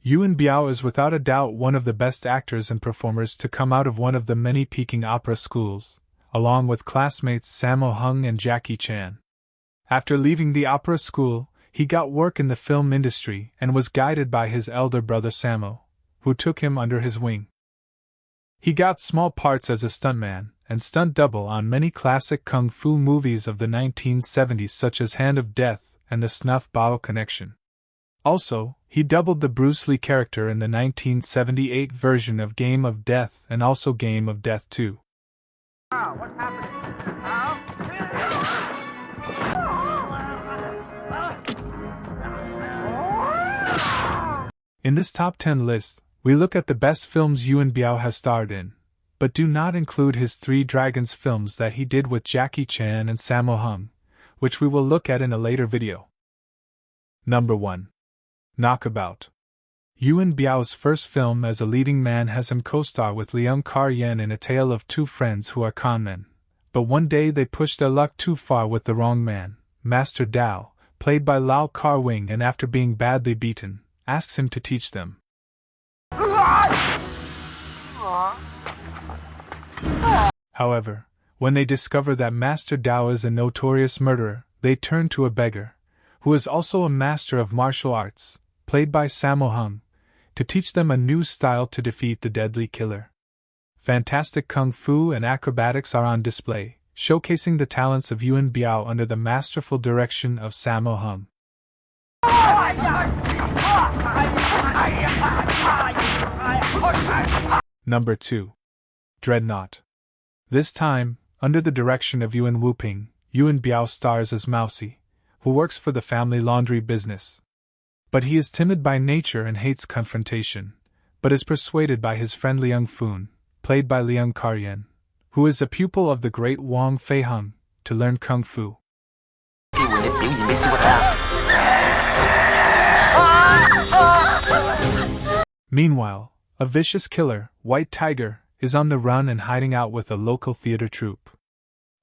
Yuen Biao is without a doubt one of the best actors and performers to come out of one of the many Peking opera schools, along with classmates Sammo Hung and Jackie Chan. After leaving the opera school, he got work in the film industry and was guided by his elder brother Sammo, who took him under his wing. He got small parts as a stuntman and stunt double on many classic kung fu movies of the 1970s such as Hand of Death and The Snuff Bottle Connection. Also, he doubled the Bruce Lee character in the 1978 version of Game of Death and also Game of Death 2. What's happening? In this top 10 list, we look at the best films Yuen Biao has starred in, but do not include his Three Dragons films that he did with Jackie Chan and Sammo Hung, which we will look at in a later video. Number 1. Knockabout. Yuen Biao's first film as a leading man has him co-star with Leung Kar-yen in a tale of two friends who are conmen, but one day they push their luck too far with the wrong man, Master Dao, played by Lau Kar-wing, and after being badly beaten, asks him to teach them. However, when they discover that Master Dao is a notorious murderer, they turn to a beggar, who is also a master of martial arts, played by Sammo Hung, to teach them a new style to defeat the deadly killer. Fantastic kung fu and acrobatics are on display, showcasing the talents of Yuen Biao under the masterful direction of Sammo Hung. Number 2. Dreadnaught. This time, under the direction of Yuan Wuping, Yuen Biao stars as Mousy, who works for the family laundry business. But he is timid by nature and hates confrontation, but is persuaded by his friend Leung Foon, played by Leung Kar-yen, who is a pupil of the great Wang Fei Hung, to learn kung fu. Meanwhile, a vicious killer, White Tiger, is on the run and hiding out with a local theater troupe.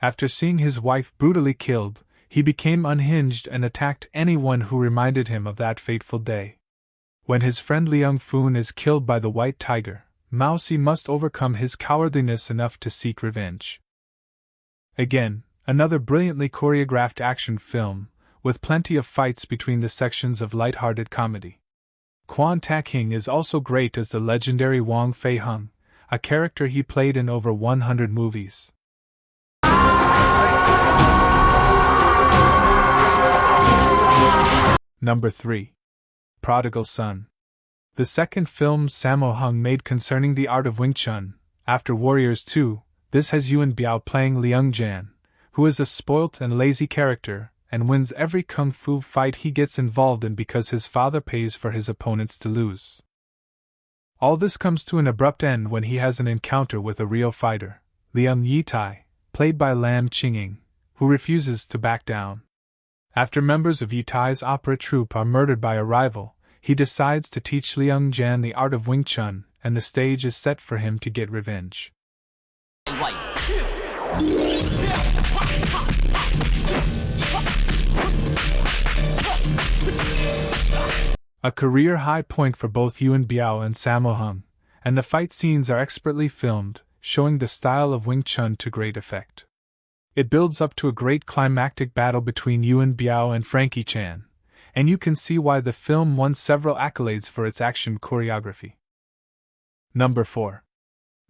After seeing his wife brutally killed, he became unhinged and attacked anyone who reminded him of that fateful day. When his friend Leung Foon is killed by the White Tiger, Mousy must overcome his cowardliness enough to seek revenge. Again, another brilliantly choreographed action film, with plenty of fights between the sections of light-hearted comedy. Quan Tak-hing is also great as the legendary Wang Fei Hung, a character he played in over 100 movies. Number 3. Prodigal Son. The second film Sammo Hung made concerning the art of Wing Chun, after Warriors 2, this has Yuen Biao playing Leung Jan, who is a spoilt and lazy character, and wins every kung fu fight he gets involved in because his father pays for his opponents to lose. All this comes to an abrupt end when he has an encounter with a real fighter, Leung Yitai, played by Lam Qingying, who refuses to back down. After members of Yitai's opera troupe are murdered by a rival, he decides to teach Leung Jan the art of Wing Chun, and the stage is set for him to get revenge. A career high point for both Yuen Biao and Sammo Hung, and the fight scenes are expertly filmed, showing the style of Wing Chun to great effect. It builds up to a great climactic battle between Yuen Biao and Frankie Chan, and you can see why the film won several accolades for its action choreography. Number 4.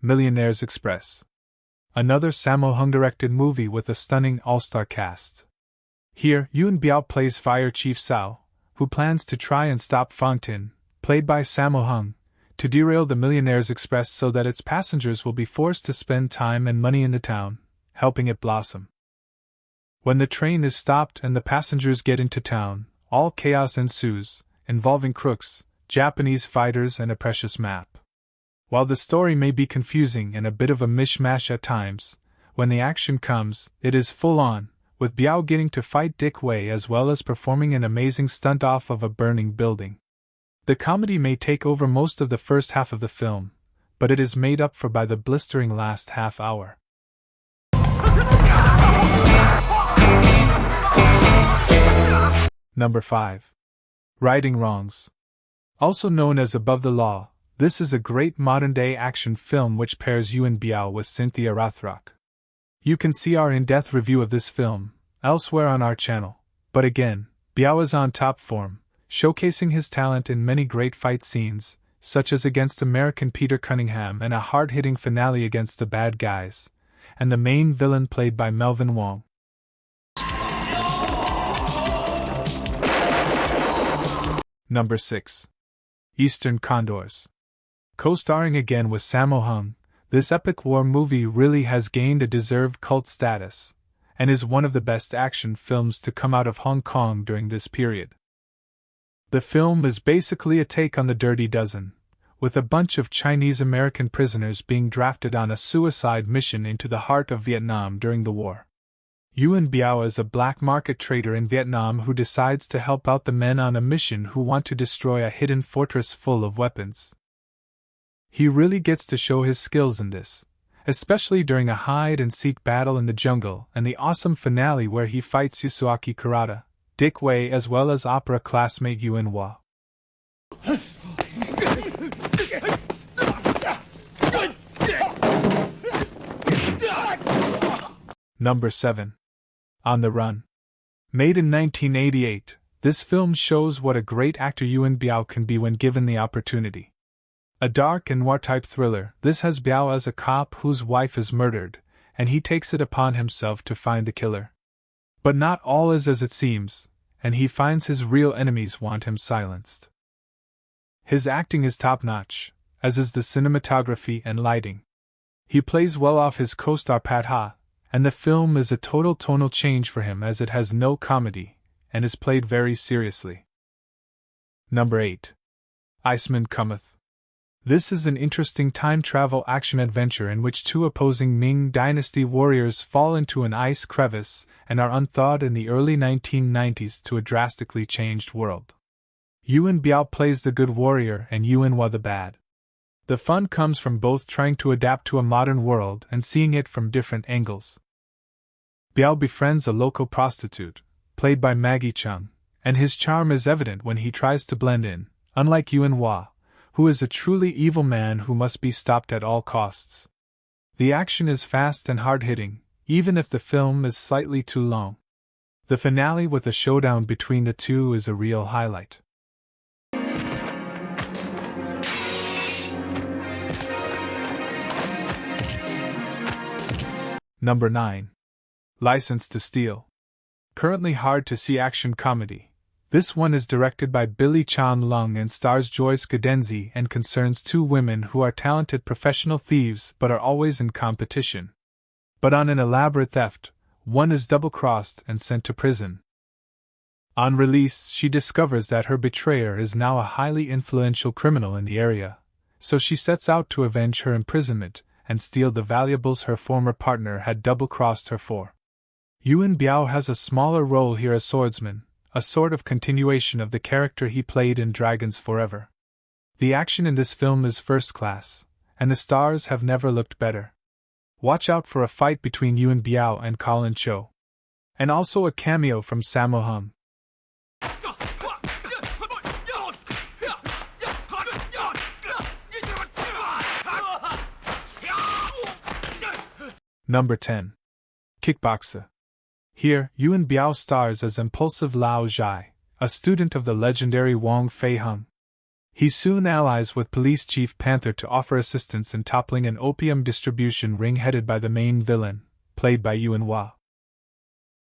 Millionaires Express. Another Sammo Hung directed movie with a stunning all-star cast. Here, Yuen Biao plays Fire Chief Sao, who plans to try and stop Fangtin, played by Sammo Hung, to derail the Millionaires Express so that its passengers will be forced to spend time and money in the town, helping it blossom. When the train is stopped and the passengers get into town, all chaos ensues, involving crooks, Japanese fighters, and a precious map. While the story may be confusing and a bit of a mishmash at times, when the action comes, it is full on, with Biao getting to fight Dick Wei as well as performing an amazing stunt off of a burning building. The comedy may take over most of the first half of the film, but it is made up for by the blistering last half hour. Number 5. Righting Wrongs. Also known as Above the Law, this is a great modern-day action film which pairs Yuen Biao with Cynthia Rothrock. You can see our in-depth review of this film elsewhere on our channel, but again, Biao is on top form, showcasing his talent in many great fight scenes, such as against American Peter Cunningham and a hard-hitting finale against the bad guys, and the main villain played by Melvin Wong. Number 6. Eastern Condors. Co-starring again with Sammo Hung, this epic war movie really has gained a deserved cult status, and is one of the best action films to come out of Hong Kong during this period. The film is basically a take on The Dirty Dozen, with a bunch of Chinese-American prisoners being drafted on a suicide mission into the heart of Vietnam during the war. Yuen Biao is a black market trader in Vietnam who decides to help out the men on a mission who want to destroy a hidden fortress full of weapons. He really gets to show his skills in this, especially during a hide-and-seek battle in the jungle and the awesome finale where he fights Yasuaki Kurata, Dick Wei as well as opera classmate Yuen Hua. Number 7. On the Run. Made in 1988, this film shows what a great actor Yuen Biao can be when given the opportunity. A dark and noir-type thriller, this has Biao as a cop whose wife is murdered, and he takes it upon himself to find the killer. But not all is as it seems, and he finds his real enemies want him silenced. His acting is top-notch, as is the cinematography and lighting. He plays well off his co-star Pat Ha, and the film is a total tonal change for him as it has no comedy, and is played very seriously. Number 8. Iceman Cometh. This is an interesting time-travel action-adventure in which two opposing Ming Dynasty warriors fall into an ice crevice and are unthawed in the early 1990s to a drastically changed world. Yuen Biao plays the good warrior and Yuen Hua the bad. The fun comes from both trying to adapt to a modern world and seeing it from different angles. Biao befriends a local prostitute, played by Maggie Chung, and his charm is evident when he tries to blend in, unlike Yuen Hua, who is a truly evil man who must be stopped at all costs. The action is fast and hard-hitting, even if the film is slightly too long. The finale with a showdown between the two is a real highlight. Number 9. License to Steal. Currently hard to see action comedy. This one is directed by Billy Chan Lung and stars Joyce Gadenzi and concerns two women who are talented professional thieves but are always in competition. But on an elaborate theft, one is double-crossed and sent to prison. On release, she discovers that her betrayer is now a highly influential criminal in the area, so she sets out to avenge her imprisonment and steal the valuables her former partner had double-crossed her for. Yuen Biao has a smaller role here as swordsman, a sort of continuation of the character he played in Dragons Forever. The action in this film is first class, and the stars have never looked better. Watch out for a fight between Yuen Biao and Colin Cho. And also a cameo from Sammo Hung. Number 10. Kickboxer. Here, Yuen Biao stars as impulsive Lao Zhai, a student of the legendary Wong Fei Hung. He soon allies with Police Chief Panther to offer assistance in toppling an opium distribution ring headed by the main villain, played by Yuen Hua.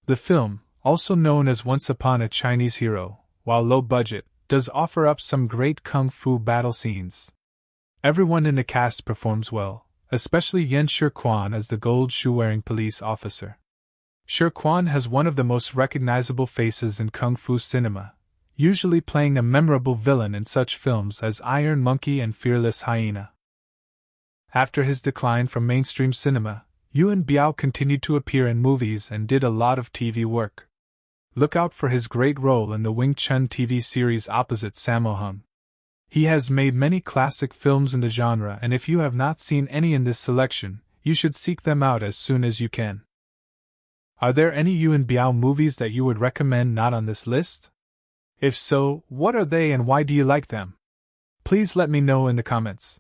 The film, also known as Once Upon a Chinese Hero, while low budget, does offer up some great kung fu battle scenes. Everyone in the cast performs well, especially Yen Shi-Quan as the gold shoe-wearing police officer. Shi-Quan has one of the most recognizable faces in kung fu cinema, usually playing a memorable villain in such films as Iron Monkey and Fearless Hyena. After his decline from mainstream cinema, Yuen Biao continued to appear in movies and did a lot of TV work. Look out for his great role in the Wing Chun TV series opposite Sammo Hung. He has made many classic films in the genre, and if you have not seen any in this selection, you should seek them out as soon as you can. Are there any Yuen Biao movies that you would recommend not on this list? If so, what are they and why do you like them? Please let me know in the comments.